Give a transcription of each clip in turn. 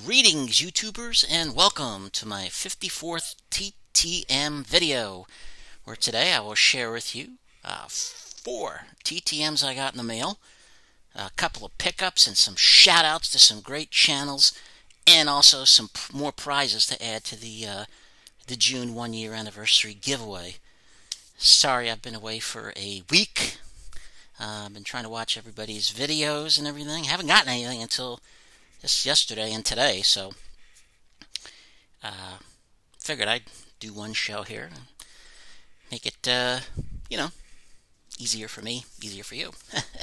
Greetings, YouTubers, and welcome to my 54th TTM video, where today I will share with you 4 TTMs I got in the mail, a couple of pickups, and some shout-outs to some great channels, and also some more prizes to add to the June 1-year anniversary giveaway. Sorry I've been away for a week. I've been trying to watch everybody's videos and everything. Haven't gotten anything until just yesterday and today, so figured I'd do one show here and make it, easier for me, easier for you,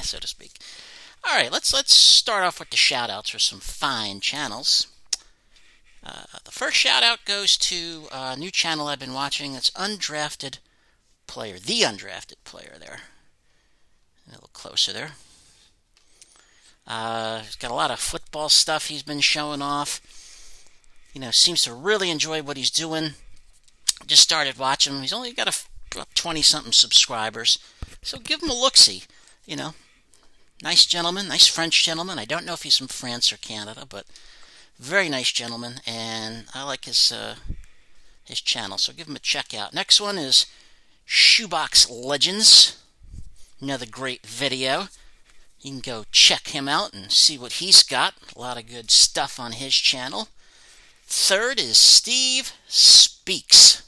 so to speak. All right, let's start off with the shout-outs for some fine channels. The first shout-out goes to a new channel I've been watching. It's Undrafted Player, the Undrafted Player there. A little closer there. He's got a lot of football stuff he's been showing off. Seems to really enjoy what he's doing. Just started watching him. He's only got about 20-something subscribers. So give him a look-see. Nice gentleman, nice French gentleman. I don't know if he's from France or Canada, but very nice gentleman. And I like his channel, so give him a check out. Next one is Shoebox Legends. Another great video. You can go check him out and see what he's got. A lot of good stuff on his channel. Third is Steve Speaks.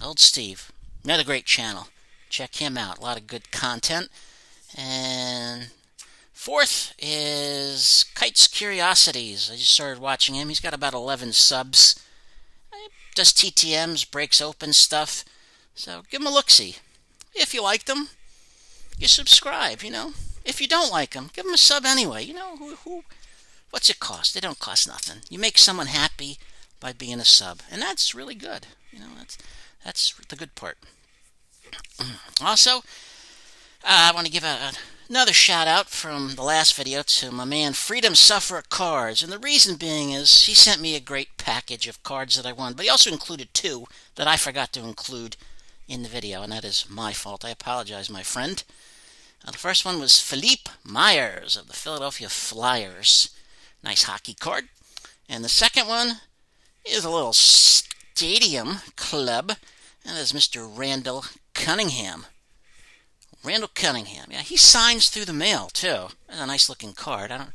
Old Steve. Another great channel. Check him out. A lot of good content. And fourth is Kite's Curiosities. I just started watching him. He's got about 11 subs. He does TTMs, breaks open stuff. So give him a look-see. If you like them, you subscribe, If you don't like them, give them a sub anyway. What's it cost? They don't cost nothing. You make someone happy by being a sub, and that's really good. That's the good part. Also, I want to give another shout out from the last video to my man Freedomsufferer Cards, and the reason being is he sent me a great package of cards that I won, but he also included 2 that I forgot to include in the video, and that is my fault. I apologize, my friend. The first one was Philippe Myers of the Philadelphia Flyers. Nice hockey card. And the second one is a little stadium club, and that is Mr. Randall Cunningham. Randall Cunningham. Yeah, he signs through the mail, too. That's a nice looking card. I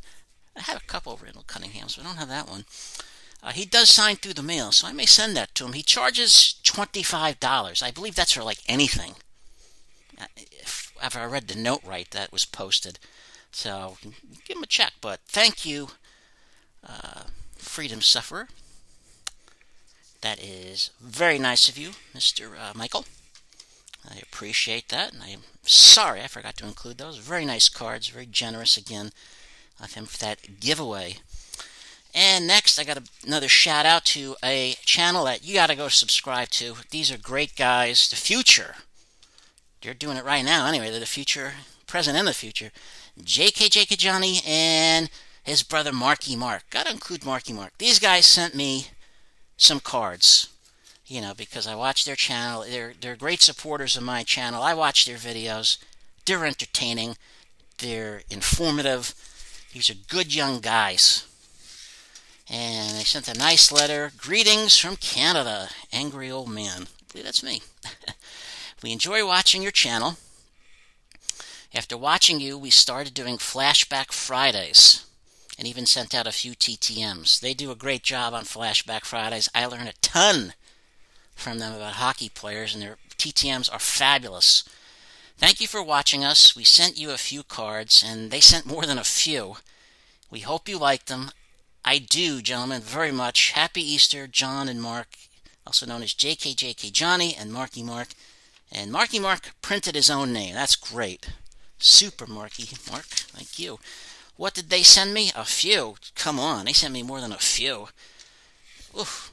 had a couple of Randall Cunninghams, but I don't have that one. He does sign through the mail, so I may send that to him. He charges $25. I believe that's for like anything. If I read the note right, that was posted. So give him a check. But thank you, Freedomsufferer. That is very nice of you, Mr. Michael. I appreciate that, and I'm sorry I forgot to include those. Very nice cards, very generous again of him for that giveaway. And next, I got another shout out to a channel that you got to go subscribe to. These are great guys. The future. They're doing it right now anyway. They're the future, present and the future. jkjkjohnny and his brother Marky Mark. Got to include Marky Mark. These guys sent me some cards, because I watch their channel. They're great supporters of my channel. I watch their videos. They're entertaining. They're informative. These are good young guys. And they sent a nice letter. Greetings from Canada. Angry old man. I believe that's me. We enjoy watching your channel. After watching you, we started doing Flashback Fridays. And even sent out a few TTMs. They do a great job on Flashback Fridays. I learn a ton from them about hockey players, and their TTMs are fabulous. Thank you for watching us. We sent you a few cards, and they sent more than a few. We hope you liked them. I do, gentlemen, very much. Happy Easter, John and Mark, also known as jkjkjohnny and Marky Mark. And Marky Mark printed his own name. That's great. Super Marky Mark. Thank you. What did they send me? A few. Come on, they sent me more than a few. Oof.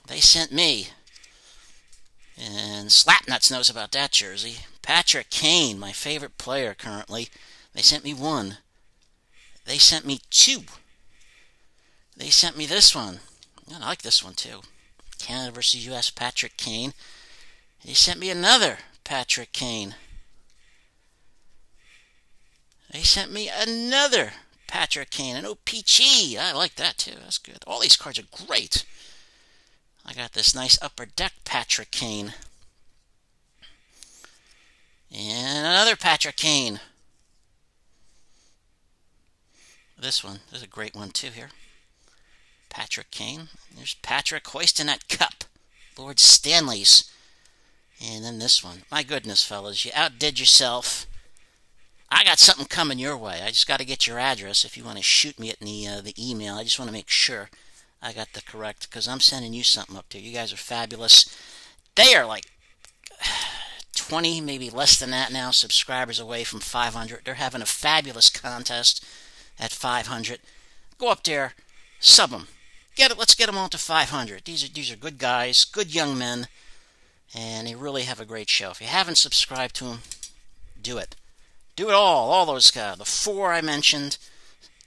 They sent me. And Slapnuts knows about that jersey. Patrick Kane, my favorite player currently. They sent me 1. They sent me 2. They sent me this one. I like this one too. Canada versus U.S. Patrick Kane. They sent me another Patrick Kane. They sent me another Patrick Kane, and OPG. I like that too. That's good. All these cards are great. I got this nice Upper Deck Patrick Kane. And another Patrick Kane. This one. There's a great one too here. Patrick Kane. There's Patrick hoisting that cup. Lord Stanley's. And then this one. My goodness, fellas. You outdid yourself. I got something coming your way. I just got to get your address if you want to shoot me at the email. I just want to make sure I got the correct, because I'm sending you something up there. You guys are fabulous. They are like 20, maybe less than that now, subscribers away from 500. They're having a fabulous contest at 500. Go up there, sub them. Let's get them on to 500. These are good guys, good young men, and they really have a great show. If you haven't subscribed to them, do it. Do it all those guys. The 4 I mentioned,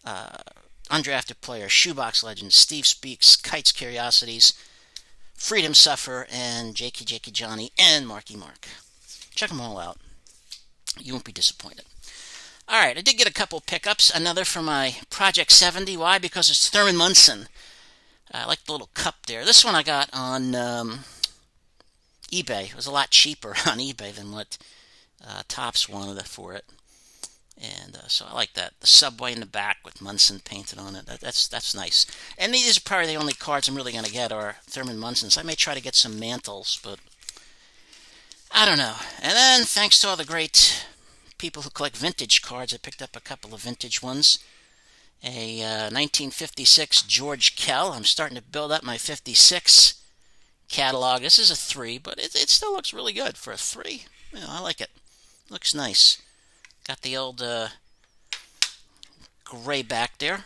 Undrafted Player, Shoebox Legends, Steve Speaks, Kite's Curiosities, Freedomsufferer, and jkjkjohnny, and Marky Mark. Check them all out. You won't be disappointed. Alright, I did get a couple pickups. Another for my Project 70. Why? Because it's Thurman Munson. I like the little cup there. This one I got on eBay. It was a lot cheaper on eBay than what Topps wanted for it. And so I like that. The subway in the back with Munson painted on it. That's nice. And these are probably the only cards I'm really going to get are Thurman Munson's. I may try to get some mantles, but I don't know. And then, thanks to all the great people who collect vintage cards, I picked up a couple of vintage ones. A 1956 George Kell. I'm starting to build up my 56 catalog. This is a 3, but it still looks really good for a 3. You know, I like it. Looks nice. Got the old gray back there.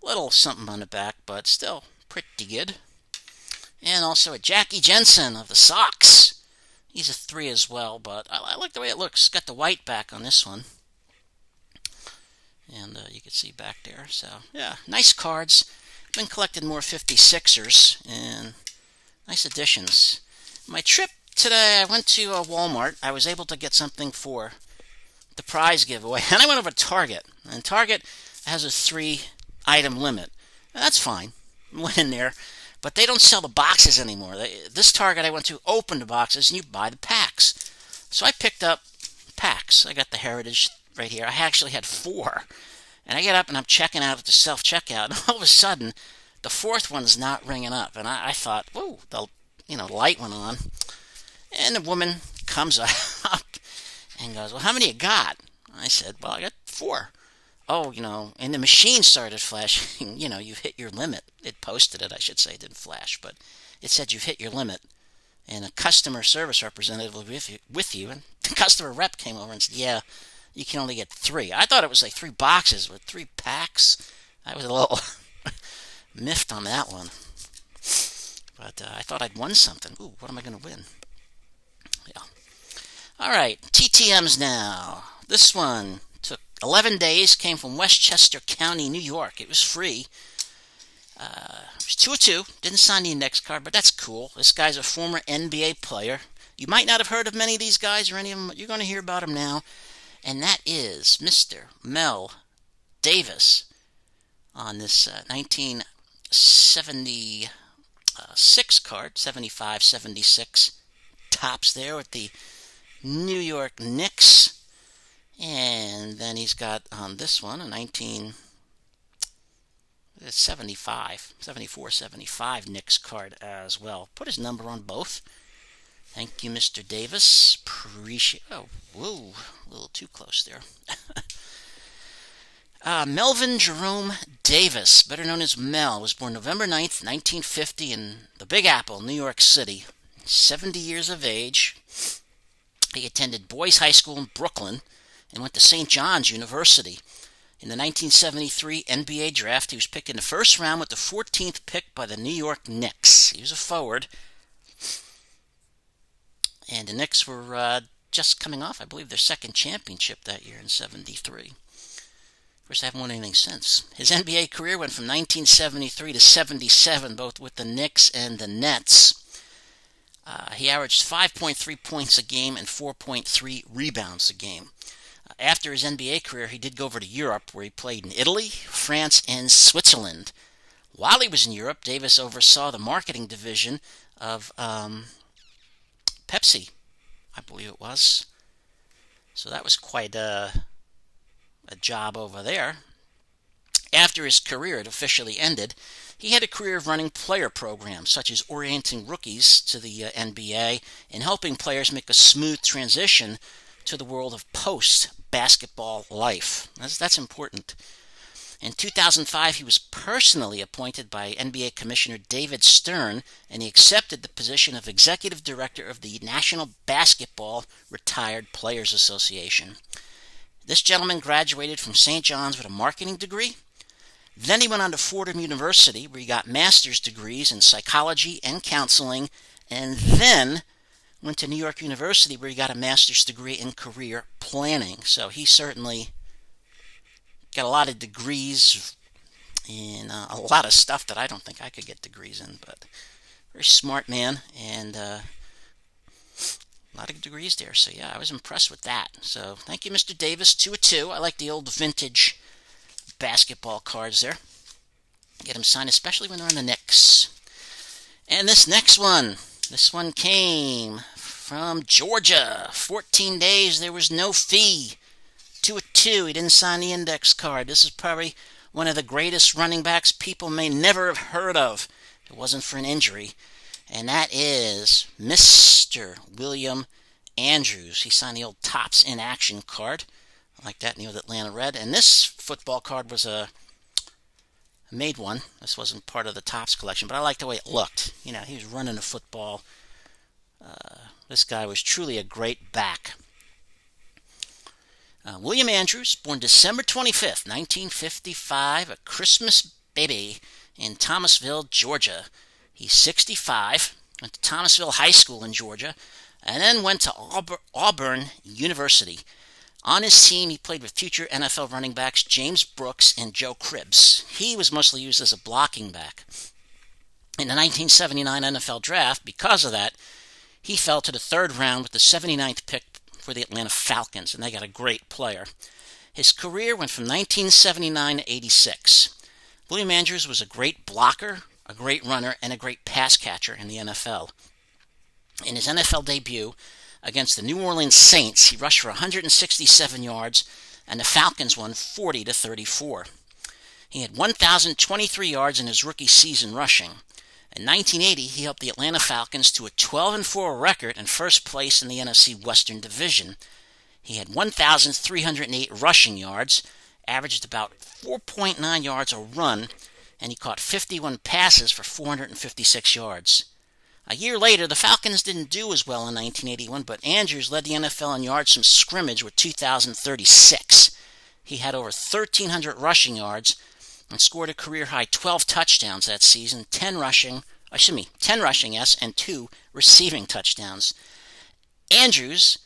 Little something on the back, but still pretty good. And also a Jackie Jensen of the Sox. He's a 3 as well, but I like the way it looks. Got the white back on this one. And you can see back there. So, yeah, nice cards. Been collecting more 56ers, and nice additions. My trip today, I went to Walmart. I was able to get something for the prize giveaway, and I went over to Target. And Target has a 3-item limit. And that's fine. Went in there. But they don't sell the boxes anymore. This Target I went to opened the boxes, and you buy the packs. So I picked up packs. I got the Heritage right here. I actually had 4. And I get up, and I'm checking out at the self-checkout, and all of a sudden, the 4th one's not ringing up. And I thought, whoa, the light went on. And the woman comes up and goes, well, how many you got? I said, well, I got 4. Oh, and the machine started flashing, you've hit your limit. It posted it, I should say. It didn't flash, but it said you've hit your limit. And a customer service representative was with you, and the customer rep came over and said, yeah, you can only get 3. I thought it was like 3 boxes with 3 packs. I was a little miffed on that one. But I thought I'd won something. Ooh, what am I going to win? Yeah. All right, TTMs now. This one took 11 days, came from Westchester County, New York. It was free. It was 2 of 2. Didn't sign the index card, but that's cool. This guy's a former NBA player. You might not have heard of many of these guys or any of them, but you're going to hear about him now. And that is Mr. Mel Davis on this 1976 card, 75-76. Tops there with the New York Knicks. And then he's got on this one a 74-75 Knicks card as well. Put his number on both. Thank you, Mr. Davis. Appreciate. Oh, whoa, a little too close there. Melvin Jerome Davis, better known as Mel, was born November 9th, 1950 in the Big Apple, New York City. 70 years of age. He attended Boys High School in Brooklyn and went to St. John's University. In the 1973 NBA draft, he was picked in the first round with the 14th pick by the New York Knicks. He was a forward. And the Knicks were just coming off, I believe, their second championship that year in 73. Of course, they haven't won anything since. His NBA career went from 1973 to 77, both with the Knicks and the Nets. He averaged 5.3 points a game and 4.3 rebounds a game. After his NBA career, he did go over to Europe, where he played in Italy, France, and Switzerland. While he was in Europe, Davis oversaw the marketing division of Pepsi, I believe it was. So that was quite a job over there. After his career had officially ended, he had a career of running player programs, such as orienting rookies to the NBA and helping players make a smooth transition to the world of post-basketball life. That's important. In 2005, he was personally appointed by NBA Commissioner David Stern, and he accepted the position of Executive Director of the National Basketball Retired Players Association. This gentleman graduated from St. John's with a marketing degree. Then he went on to Fordham University, where he got master's degrees in psychology and counseling, and then went to New York University, where he got a master's degree in career planning. So he certainly got a lot of degrees in a lot of stuff that I don't think I could get degrees in, but very smart man, and a lot of degrees there. So yeah, I was impressed with that. So thank you, Mr. Davis. 2/2. I like the old vintage basketball cards there. Get them signed, especially when they're on the Knicks. And this next one, came from Georgia. 14 days, there was no fee. 2/2. He didn't sign the index card. This is probably one of the greatest running backs people may never have heard of if it wasn't for an injury. And that is Mr. William Andrews. He signed the old Topps in Action card. I like that in the old Atlanta Red. And this football card was a made one. This wasn't part of the Topps collection, but I like the way it looked. You know, he was running a football. This guy was truly a great back. William Andrews, born December 25th, 1955, a Christmas baby in Thomasville, Georgia. He's 65, went to Thomasville High School in Georgia, and then went to Auburn University. On his team, he played with future NFL running backs James Brooks and Joe Cribbs. He was mostly used as a blocking back. In the 1979 NFL Draft, because of that, he fell to the third round with the 79th pick for the Atlanta Falcons, and they got a great player. His career went from 1979 to 86. William Andrews was a great blocker, a great runner, and a great pass catcher in the NFL. In his NFL debut against the New Orleans Saints, he rushed for 167 yards, and the Falcons won 40-34. He had 1,023 yards in his rookie season rushing. In 1980, he helped the Atlanta Falcons to a 12-4 record and first place in the NFC Western Division. He had 1,308 rushing yards, averaged about 4.9 yards a run, and he caught 51 passes for 456 yards. A year later, the Falcons didn't do as well in 1981, but Andrews led the NFL in yards from scrimmage with 2,036. He had over 1,300 rushing yards and scored a career-high 12 touchdowns that season, 10 rushing, and 2 receiving touchdowns. Andrews,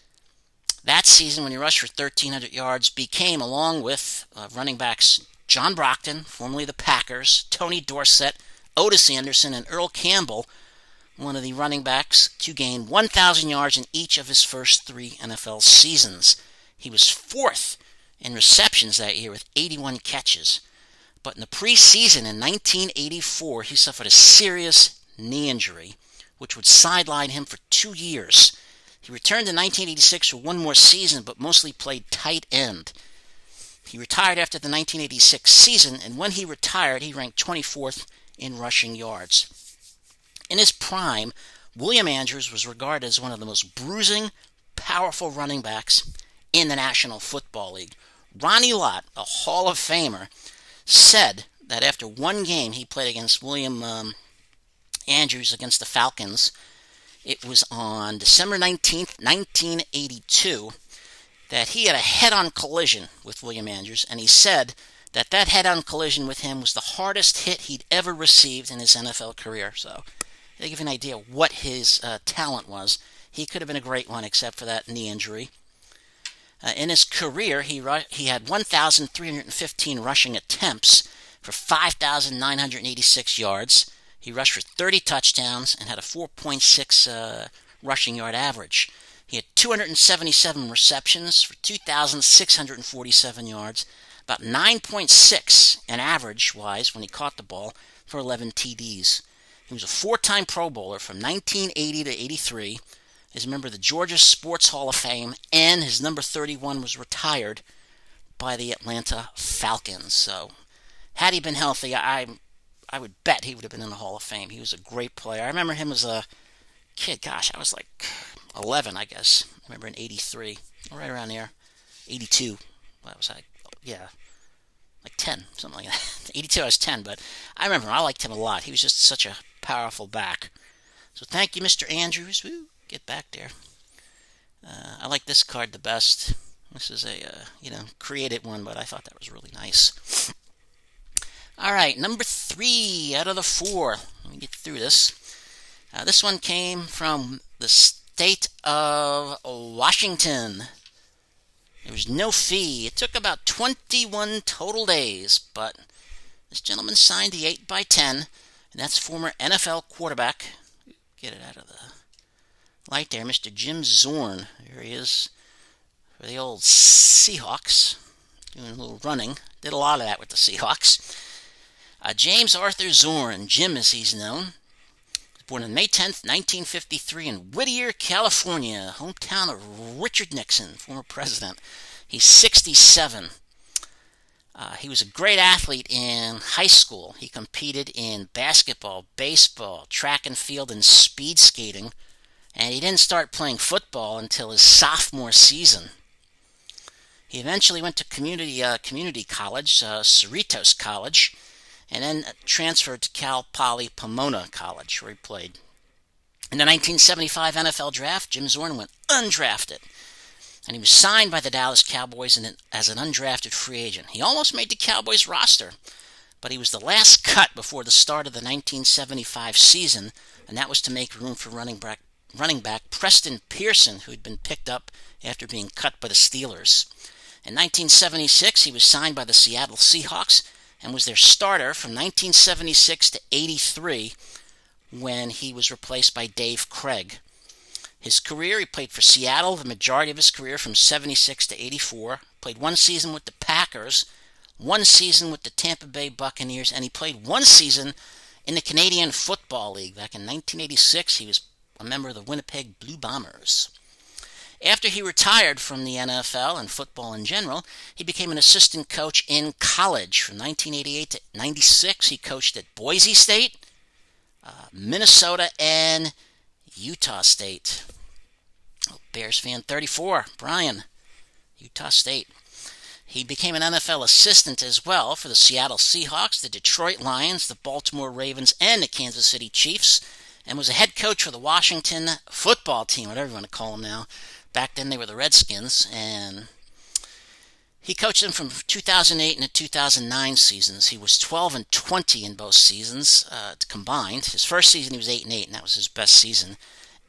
that season when he rushed for 1,300 yards, became, along with running backs John Brockton, formerly the Packers, Tony Dorsett, Otis Anderson, and Earl Campbell, one of the running backs to gain 1,000 yards in each of his first 3 NFL seasons. He was 4th in receptions that year with 81 catches. But in the preseason in 1984, he suffered a serious knee injury, which would sideline him for 2 years. He returned in 1986 for one more season, but mostly played tight end. He retired after the 1986 season, and when he retired, he ranked 24th in rushing yards. In his prime, William Andrews was regarded as one of the most bruising, powerful running backs in the National Football League. Ronnie Lott, a Hall of Famer, said that after one game he played against William Andrews against the Falcons, it was on December 19th, 1982, that he had a head-on collision with William Andrews, and he said that head-on collision with him was the hardest hit he'd ever received in his NFL career. So, to give you an idea what his talent was, he could have been a great one except for that knee injury. In his career, he had 1,315 rushing attempts for 5,986 yards. He rushed for 30 touchdowns and had a 4.6 rushing yard average. He had 277 receptions for 2,647 yards, about 9.6 in average-wise when he caught the ball for 11 TDs. He was a four-time Pro Bowler from 1980 to 83. He's a member of the Georgia Sports Hall of Fame, and his number 31 was retired by the Atlanta Falcons. So, had he been healthy, I would bet he would have been in the Hall of Fame. He was a great player. I remember him as a kid. Gosh, I was like 11, I guess. I remember in 83, right around there. 82. What was I? Yeah, like 10, something like that. 82, I was 10, but I remember him. I liked him a lot. He was just such a powerful back. So thank you, Mr. Andrews. Woo, get back there. I like this card the best. This is a, created one, but I thought that was really nice. All right, number 3 out of the 4. Let me get through this. This one came from the state of Washington. There was no fee. It took about 21 total days, but this gentleman signed the 8x10, and that's former NFL quarterback. Get it out of the light there, Mr. Jim Zorn. There he is for the old Seahawks, doing a little running. Did a lot of that with the Seahawks. James Arthur Zorn, Jim as he's known, was born on May 10th, 1953 in Whittier, California, hometown of Richard Nixon, former president. He's 67. He was a great athlete in high school. He competed in basketball, baseball, track and field, and speed skating, and he didn't start playing football until his sophomore season. He eventually went to community college, Cerritos College, and then transferred to Cal Poly Pomona College, where he played. In the 1975 NFL Draft, Jim Zorn went undrafted, and he was signed by the Dallas Cowboys as an undrafted free agent. He almost made the Cowboys roster, but he was the last cut before the start of the 1975 season, and that was to make room for running back Preston Pearson, who had been picked up after being cut by the Steelers. In 1976, he was signed by the Seattle Seahawks and was their starter from 1976 to 83, when he was replaced by Dave Craig. His career, he played for Seattle the majority of his career from 76 to 84, played one season with the Packers, one season with the Tampa Bay Buccaneers, and he played one season in the Canadian Football League. Back in 1986, he was a member of the Winnipeg Blue Bombers. After he retired from the NFL and football in general, he became an assistant coach in college. From 1988 to 96, he coached at Boise State, Minnesota, and Utah State. Bears fan 34, Brian, Utah State. He became an NFL assistant as well for the Seattle Seahawks, the Detroit Lions, the Baltimore Ravens, and the Kansas City Chiefs, and was a head coach for the Washington football team, whatever you want to call them now. Back then they were the Redskins, and he coached them from 2008 and the 2009 seasons. He was 12-20 in both seasons combined. His first season he was 8-8, and that was his best season.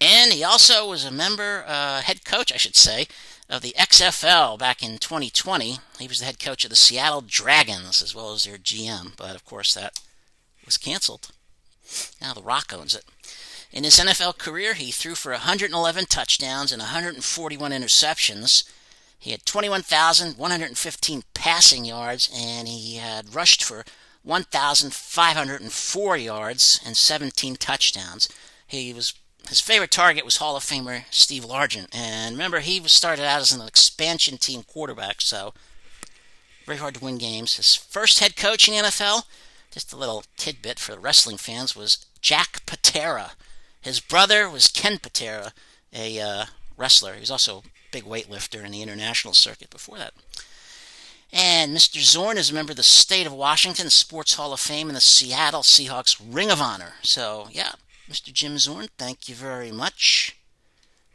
And he also was a member, head coach, I should say, of the XFL back in 2020. He was the head coach of the Seattle Dragons, as well as their GM. But, of course, that was canceled. Now The Rock owns it. In his NFL career, he threw for 111 touchdowns and 141 interceptions. He had 21,115 passing yards, and he had rushed for 1,504 yards and 17 touchdowns. His favorite target was Hall of Famer Steve Largent. And remember, he started out as an expansion team quarterback, so very hard to win games. His first head coach in the NFL, just a little tidbit for wrestling fans, was Jack Patera. His brother was Ken Patera, a wrestler. He was also a big weightlifter in the international circuit before that. And Mr. Zorn is a member of the state of Washington Sports Hall of Fame and the Seattle Seahawks Ring of Honor. So, yeah, Mr. Jim Zorn, thank you very much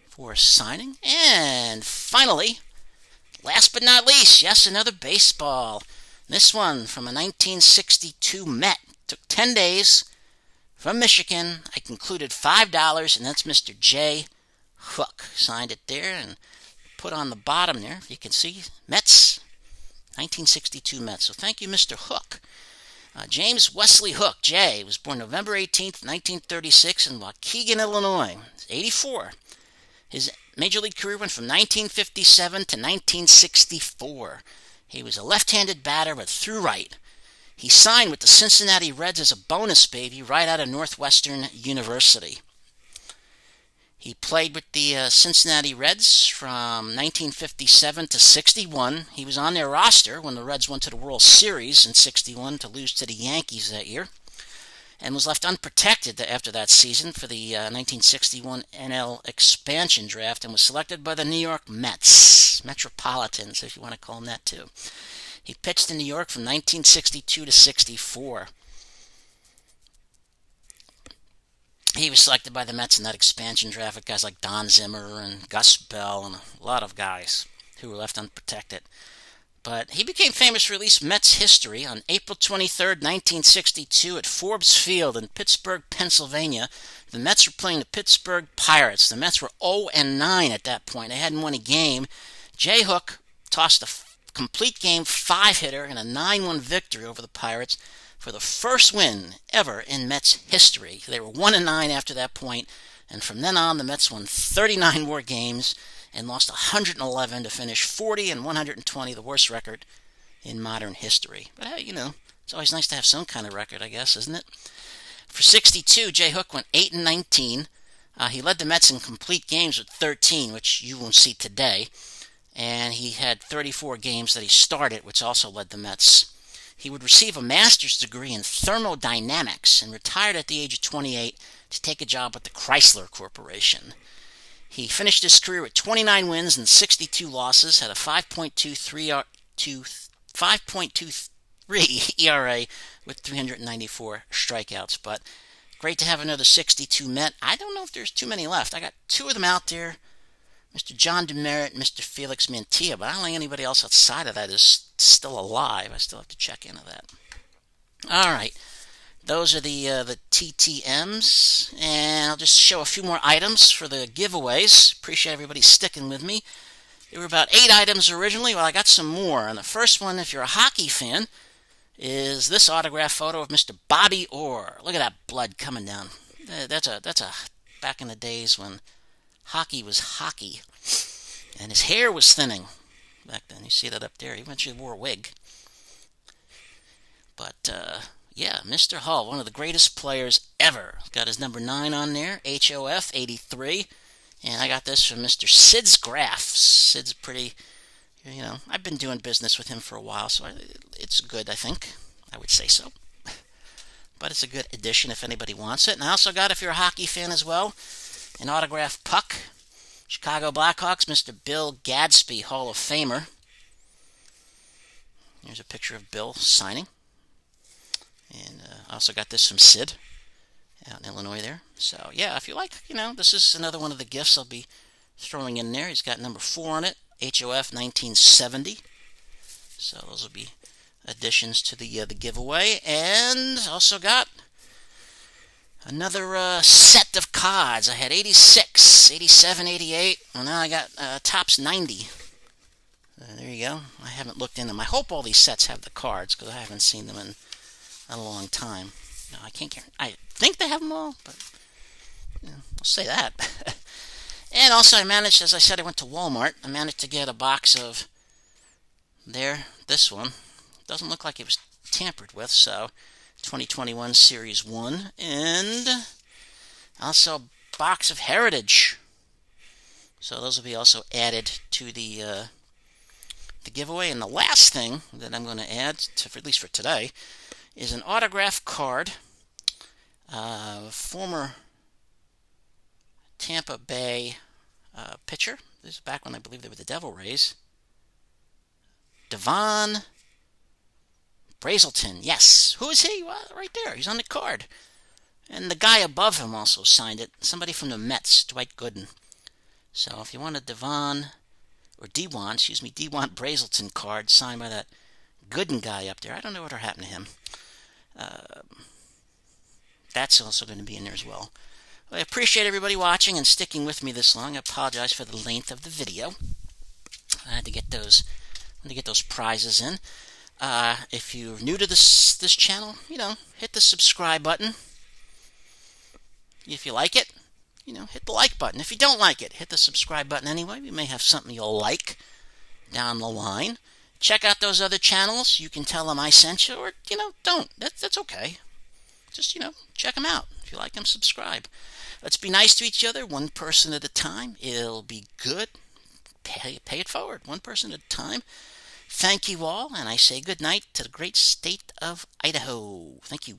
for signing. And finally, last but not least, yes, another baseball. This one from a 1962 Met. Took 10 days. From Michigan, I concluded $5, and that's Mr. J. Hook. Signed it there and put on the bottom there, if you can see, Mets, 1962 Mets. So thank you, Mr. Hook. James Wesley Hook, J., was born November 18th, 1936 in Waukegan, Illinois. He's 84. His Major League career went from 1957 to 1964. He was a left-handed batter but threw right. He signed with the Cincinnati Reds as a bonus baby right out of Northwestern University. He played with the Cincinnati Reds from 1957 to 61. He was on their roster when the Reds went to the World Series in 61 to lose to the Yankees that year, and was left unprotected after that season for the 1961 NL expansion draft, and was selected by the New York Mets, Metropolitans, if you want to call them that too. He pitched in New York from 1962 to 64. He was selected by the Mets in that expansion draft with guys like Don Zimmer and Gus Bell and a lot of guys who were left unprotected. But he became famous for at least Mets history. On April 23, 1962, at Forbes Field in Pittsburgh, Pennsylvania, the Mets were playing the Pittsburgh Pirates. The Mets were 0-9 at that point. They hadn't won a game. Jay Hook tossed a complete game 5-hitter in a 9-1 victory over the Pirates for the first win ever in Mets history. They were 1-9 after that point, and from then on, the Mets won 39 more games and lost 111 to finish 40-120, the worst record in modern history. But hey, it's always nice to have some kind of record, I guess, isn't it? For 62, Jay Hook went 8-19. He led the Mets in complete games with 13, which you won't see today, and he had 34 games that he started, which also led the Mets. He would receive a master's degree in thermodynamics and retired at the age of 28 to take a job with the Chrysler Corporation. He finished his career with 29 wins and 62 losses, had a 5.23 ERA with 394 strikeouts. But great to have another 62 Met. I don't know if there's too many left. I got two of them out there, Mr. John Demerit and Mr. Felix Mantilla, but I don't think anybody else outside of that is still alive. I still have to check into that. All right. Those are the TTMs, and I'll just show a few more items for the giveaways. Appreciate everybody sticking with me. There were about 8 items originally. Well, I got some more. And the first one, if you're a hockey fan, is this autograph photo of Mr. Bobby Orr. Look at that blood coming down. That's a back in the days when hockey was hockey, and his hair was thinning back then. You see that up there. He eventually wore a wig. But yeah, Mr. Hull, one of the greatest players ever. Got his number 9 on there, HOF 83. And I got this from Mr. Sid's Graphs. Sid's pretty, I've been doing business with him for a while, so it's good, I think. I would say so. But it's a good addition if anybody wants it. And I also got, if you're a hockey fan as well, an autographed puck. Chicago Blackhawks, Mr. Bill Gadsby, Hall of Famer. Here's a picture of Bill signing. And I also got this from Sid out in Illinois there. So, yeah, if you like, this is another one of the gifts I'll be throwing in there. He's got number 4 on it, HOF 1970. So those will be additions to the giveaway. And also got another set of cards. I had 86, 87, 88. Well, now I got Topps 90. There you go. I haven't looked in them. I hope all these sets have the cards, because I haven't seen them in a long time. No, I can't guarantee. I think they have them all, but I'll say that. And also I managed, as I said, I went to Walmart. I managed to get a box of this one. Doesn't look like it was tampered with, so 2021 Series 1. And also a box of Heritage. So those will be also added to the giveaway. And the last thing that I'm going to add, at least for today, is an autograph card. Former Tampa Bay pitcher. This is back when I believe they were the Devil Rays. Devon Brazelton. Yes. Who is he? Well, right there. He's on the card. And the guy above him also signed it. Somebody from the Mets, Dwight Gooden. So if you want a Devon Brazelton card signed by that Gooden guy up there, I don't know what happened to him. That's also going to be in there as well. I appreciate everybody watching and sticking with me this long. I apologize for the length of the video. I had to get those prizes in. If you're new to this channel, hit the subscribe button if you like it. hit the like button. If you don't like it, hit the subscribe button anyway. We may have something you'll like down the line. Check out those other channels. You can tell them I sent you, or, don't. That's okay. Just, check them out. If you like them, subscribe. Let's be nice to each other, one person at a time. It'll be good. Pay it forward, one person at a time. Thank you all, and I say good night to the great state of Idaho. Thank you.